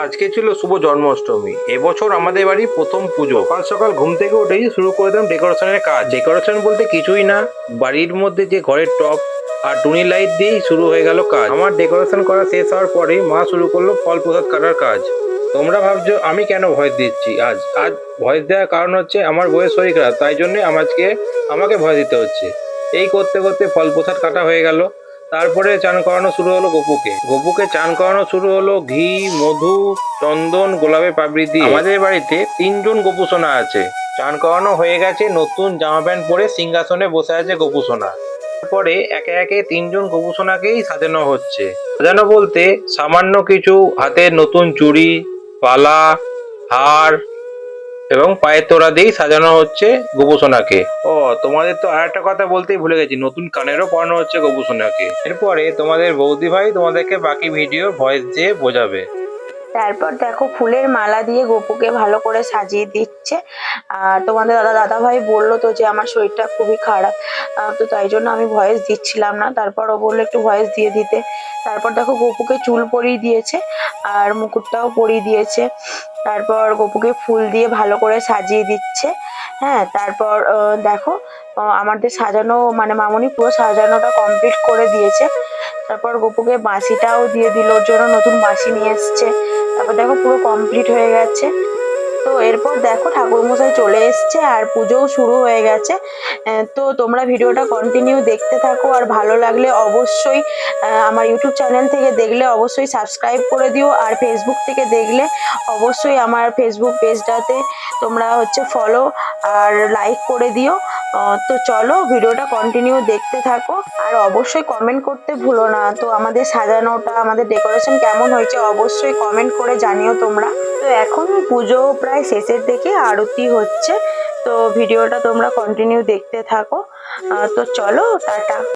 আজকে ছিল শুভ জন্মাষ্টমী। এবছর আমাদের বাড়ির প্রথম পুজো। সকাল সকাল ঘুম থেকে উঠেই শুরু করে দিলাম ডেকোরেশনের কাজ। ডেকোরেশন বলতে কিছুই না, বাড়ির মধ্যে যে ঘরের টপ আর টুনি লাইট দিয়েই শুরু হয়ে গেল কাজ। আমার ডেকোরেশন করা শেষ হওয়ার পরেই মা শুরু করলো ফল প্রসাদ কাটার কাজ। তোমরা ভাবছো আমি কেন ভয়েস দিচ্ছি আজ আজ ভয়েস দেওয়ার কারণ হচ্ছে আমার বউয়ের শরীর খারাপ, তাই জন্যে আমাকে ভয় দিতে হচ্ছে। এই করতে করতে ফল প্রসাদ কাটা হয়ে গেল। তারপরে চান করানো শুরু হলো গপুকে। গপুকে চান করানো শুরু হলো ঘি, মধু, চন্দন, গোলাপের পাপড়ি দিয়ে। আমাদের বাড়িতে 3জন গোপুসোনা আছে। চান করানো হয়ে গেছে, নতুন জামা প্যান্ট পরে সিংহাসনে বসে আছে গোপুসোনা। তারপরে একে একে 3জন গোপুসোনাকেই সাজানো হচ্ছে। সাজানো বলতে সামান্য কিছু হাতের নতুন চুড়ি, পালা, হার এবং পায়ের তোড়া দিয়েই সাজানো হচ্ছে গোপুসোনাকে। ও, তোমাদের তো আর একটা কথা বলতেই ভুলে গেছি, নতুন কানেরও পরানো হচ্ছে গোপুসোনাকে। এরপরে তোমাদের বৌদি ভাই তোমাদেরকে বাকি ভিডিও ভয়েস দিয়ে বোঝাবে। তারপর দেখো ফুলের মালা দিয়ে গপুকে ভালো করে সাজিয়ে দিচ্ছে। আর তোমাদের দাদা ভাই বললো তো যে আমার শরীরটা খুবই খারাপ, তো তাই জন্য আমি ভয়েস দিচ্ছিলাম না। তারপর ও বললো একটু ভয়েস দিয়ে দিতে। তারপর দেখো গপুকে চুল পরিয়ে দিয়েছে আর মুকুটটাও পরিয়ে দিয়েছে। তারপর গপুকে ফুল দিয়ে ভালো করে সাজিয়ে দিচ্ছে। হ্যাঁ, তারপর দেখো আমাদের সাজানো মানে মামুনি পুরো সাজানোটা কমপ্লিট করে দিয়েছে। তারপর গপুকে বাঁশিটাও দিয়ে দিল, ওর জন্য নতুন বাঁশি নিয়ে এসছে। তারপর দেখো পুরো কমপ্লিট হয়ে গেছে। তো এরপর দেখো ঠাকুরমশাই চলে এসছে আর পুজোও শুরু হয়ে গেছে। তো তোমরা ভিডিওটা কন্টিনিউ দেখতে থাকো, আর ভালো লাগলে অবশ্যই আমার ইউটিউব চ্যানেল থেকে দেখলে অবশ্যই সাবস্ক্রাইব করে দিও, আর ফেসবুক থেকে দেখলে অবশ্যই আমার ফেসবুক পেজটাতে তোমরা ফলো আর লাইক করে দিও। তো চলো ভিডিওটা কন্টিনিউ দেখতে থাকো, আর অবশ্যই কমেন্ট করতে ভুলো না। তো আমাদের সাজানোটা, আমাদের ডেকোরেশন কেমন হয়েছে অবশ্যই কমেন্ট করে জানিও তোমরা। তো এখন পুজো প্রায় শেষের দিকে, আরতি হচ্ছে। তো ভিডিওটা তোমরা কন্টিনিউ দেখতে থাকো। তো চলো, টাটা।